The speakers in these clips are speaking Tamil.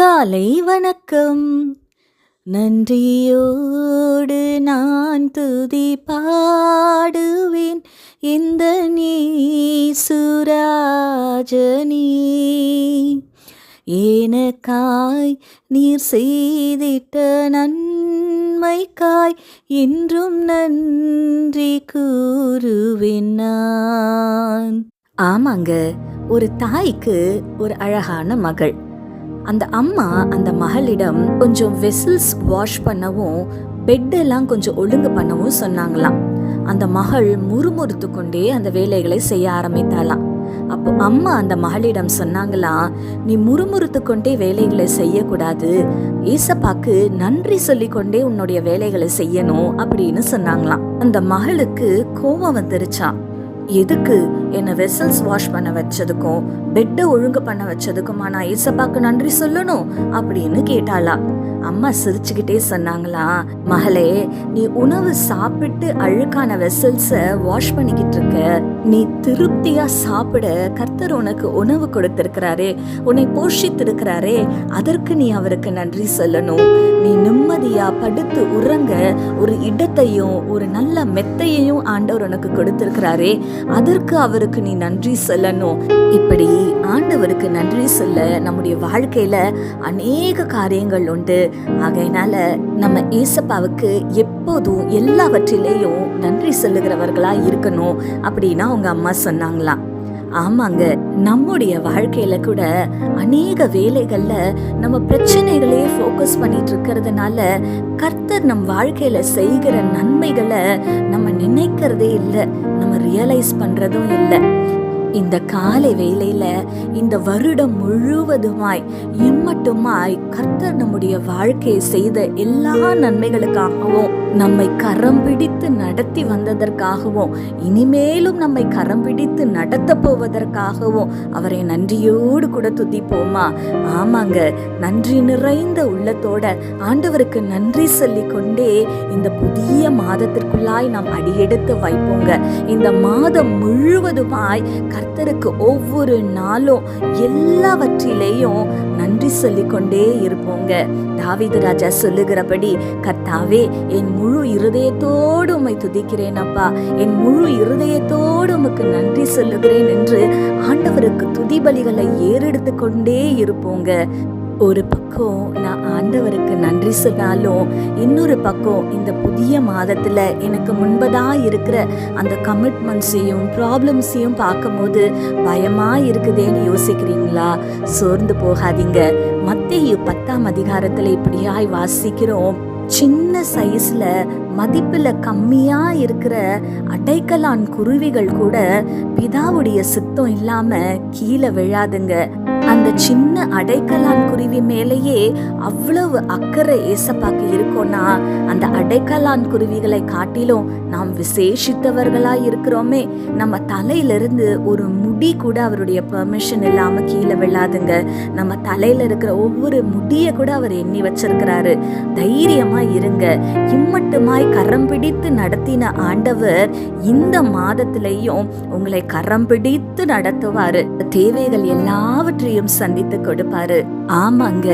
காலை வணக்கம். நன்றியோடு நான் துதி பாடுவேன் இந்த நீசுராஜனே. எனக்காய் நீர் செய்திட்ட நன்மைக்காய் என்றும் நன்றி கூறுவேன் நான். ஆமாங்க, ஒரு தாய்க்கு ஒரு அழகான மகள். அந்த அம்மா அந்த மகளிடம் கொஞ்சம் வெசல்ஸ் வாஷ் பண்ணவும் பெட்டெல்லாம் கொஞ்சம் ஒழுங்கு பண்ணவும் சொன்னாங்களாம். அந்த மகள் முறுமுறுத்து கொண்டே அந்த வேலைகளை செய்ய ஆரம்பித்தாளாம். அப்போ அம்மா அந்த மகளிடம் சொன்னாங்களாம், நீ முறுமுறுத்து கொண்டே வேலைகளை செய்யக்கூடாது, ஏசப்பாக்கு நன்றி சொல்லிக்கொண்டே உன்னுடைய வேலைகளை செய்யணும் அப்படின்னு சொன்னாங்களாம். அந்த மகளுக்கு கோபம் வந்துருச்சான். எதுக்கு என்ன வெசல்ஸ் வாஷ் பண்ண வச்சதுக்கும் பெட்டை ஒழுங்கு பண்ண வச்சதுக்குமா நான் ஏசப்பாக்கு நன்றி சொல்லணும் அப்படின்னு கேட்டாளா. அம்மா சிரிச்சுக்கிட்டே சொன்னாங்களா, மகளே, நீ உணவு சாப்பிட்டு அழுக்கான வெசல்ஸ வாஷ் பண்ணிக்கிட்டு இருக்க. நீ திருப்தியா சாப்பிட கர்த்தர் உனக்கு உணவு கொடுத்திருக்கிறாரே, உன்னை போஷித்திருக்கிறாரே, அதற்கு நீ அவருக்கு நன்றி சொல்லணும். நீ நிம்மதியா படுத்து உறங்க ஒரு இடத்தையும் ஒரு நல்ல மெத்தையையும் ஆண்டவர் உனக்கு கொடுத்திருக்கிறாரே, அதற்கு அவருக்கு நீ நன்றி சொல்லணும். இப்படி ஆண்டவருக்கு நன்றி சொல்ல நம்முடைய வாழ்க்கையில அநேக காரியங்கள் உண்டு. ஆகையினால நம்ம ஏசப்பாவுக்கு எப்போதும் எல்லாவற்றிலேயும் நன்றி சொல்லுகிறவர்களா இருக்கணும் அப்படின்னு அவங்க அம்மா சொன்னாங்களாம். ஆமாங்க, நம்முடைய வாழ்க்கையில கூட அநேக வேலைகள்ல நம்ம பிரச்சனைகளே ஃபோக்கஸ் பண்ணிட்டு இருக்கிறதுனால கர்த்தர் நம் வாழ்க்கையில செய்கிற நன்மைகளை நம்ம நினைக்கிறதே இல்லை, நம்ம ரியலைஸ் பண்றதும் இல்லை. இந்த காலை வேளையில இந்த வருடம் முழுவதுமாய் இம்மட்டுமாய் கர்த்தர் நம்முடைய வாழ்க்கையை செய்த எல்லா நன்மைகளுக்காகவும், நம்மை கரம் பிடித்து நடத்தி வந்ததற்காகவும், இனிமேலும் நம்மை கரம் பிடித்து நடத்த போவதற்காகவும் அவரை நன்றியோடு கூட துதிப்போமா? ஆமாங்க, நன்றி நிறைந்த உள்ளத்தோட ஆண்டவருக்கு நன்றி சொல்லி கொண்டே இந்த புதிய மாதத்திற்குள்ளாய் நாம் அடியெடுத்து வைப்போங்க. இந்த மாதம் முழுவதுமாய் கர்த்தருக்கு ஒவ்வொரு நாளும் எல்லாவற்றிலேயும் நன்றி சொல்லிக்கொண்டே இருப்போங்க. தாவீது ராஜா சொல்லுகிறபடி, கர்த்தாவே, என் முழு இருதயத்தோடு உம்மை துதிக்கிறேன் அப்பா, என் முழு இருதயத்தோடு உமக்கு நன்றி சொல்லுகிறேன் என்று ஆண்டவருக்கு துதி பலிகளை ஏறெடுத்து கொண்டே இருப்போங்க. ஒரு பக்கம் நான் ஆண்டவருக்கு நன்றி சொன்னாலும் இன்னொரு பக்கம் இந்த புதிய மாதத்துல எனக்கு முன்பதா இருக்கிற அந்த கமிட்மெண்ட்ஸையும் ப்ராப்ளம்ஸையும் பார்க்கும்போது பயமா இருக்குதேன்னு யோசிக்கிறீங்களா? சோர்ந்து போகாதீங்க. மத்தேயு 10ஆம் அதிகாரத்துல இப்படியாய் வாசிக்கிறோம், சின்ன சைஸ்ல மதிப்புல கம்மியா இருக்கிற அடைக்கலான் குருவிகள் கூட பிதாவுடைய சித்தம் இல்லாம கீழே விழாதுங்க. அந்த சின்ன அடைக்கலான் குருவி மேலேயே அவ்வளவு அக்கறை ஏசப்பாக்கு இருக்கோன்னா அந்த அடைக்கலான் குருவிகளை காட்டிலும் நாம் விசேஷித்தவர்களா இருக்கிறோமே. நம்ம தலையிலிருந்து ஒரு முடி கூட அவருடைய பெர்மிஷன் இல்லாம கீழே விழாதுங்க. நம்ம தலையில இருக்கிற ஒவ்வொரு முடிய கூட அவர் எண்ணி வச்சிருக்கிறாரு. தைரியமா இருங்க. இம்மட்டுமாய் கரம் பிடித்து நடத்தின ஆண்டவர் இந்த மாதத்திலையும் உங்களை கரம் பிடித்து நடத்துவாரு. தேவைகள் எல்லாவற்றையும் சந்தித்து கொடுப்பாரு. ஆமாங்க,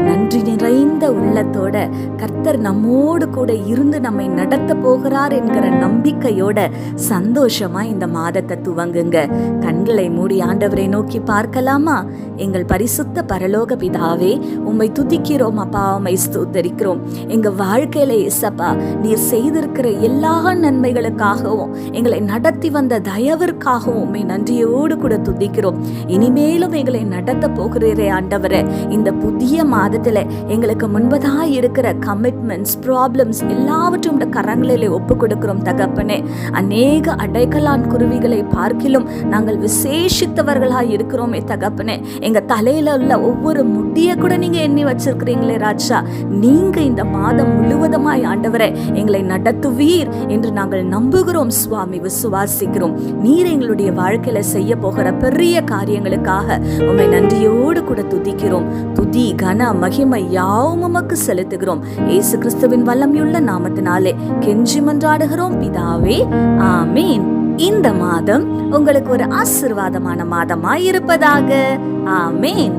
நன்றி நிறைந்த உள்ளத்தோட கர்த்தர் நம்மோடு கூட இருந்து நம்மை நடத்த போகிறார் என்கிற நம்பிக்கையோட சந்தோஷமா இந்த மாதத்தை துவங்குங்க. கண்களை மூடி ஆண்டவரை நோக்கி பார்க்கலாமா? எங்கள் பரிசுத்த பரலோக பிதாவே, உம்மை துதிக்கிறோம் அப்பா, உம்மை ஸ்தோத்தரிக்கிறோம். எங்க வாழ்க்கையில ஏசப்பா நீர் செய்திருக்கிற எல்லா நன்மைகளுக்காகவும் எங்களை நடத்தி வந்த தயவிற்காகவும் உம்மை நன்றியோடு கூட துதிக்கிறோம். இனிமேலும் எங்களை நடத்த போகிறீரே ஆண்டவரே, இந்த புதிய மாதத்துல எங்களுக்கு முன்பதா இருக்கிற கமிட்மெண்ட்ஸ், ப்ராப்ளம்ஸ் எல்லாவற்றும் கரங்களிலே ஒப்பு கொடுக்கிறோம் தகப்பனே. அநேக அடைக்கலான் குருவிகளை பார்க்கிலும் நாங்கள் விசேஷித்தவர்களாய் இருக்கிறோமே தகப்பனே. எங்க தலையில உள்ள ஒவ்வொரு முடிய கூட நீங்க எண்ணி வச்சிருக்கிறீங்களே ராஜா. நீங்க இந்த மாதம் முழுவதுமாய் ஆண்டவரே எங்களை நடத்துவீர் என்று நாங்கள் நம்புகிறோம் சுவாமி, விசுவாசிக்கிறோம். நீர் எங்களுடைய வாழ்க்கையில செய்ய போகிற பெரிய காரியங்களுக்காக உம்மை நன்றியோடு கூட துதிக்கிறோம். துதி, கன, மகிமை யாவும் உமக்கு செலுத்துகிறோம். இயேசு கிறிஸ்துவின் வல்லமையுள்ள நாமத்தினாலே கெஞ்சி மன்றாடுகிறோம் பிதாவே, ஆமீன். இந்த மாதம் உங்களுக்கு ஒரு ஆசீர்வாதமான மாதமாய் இருப்பதாக. ஆமீன்.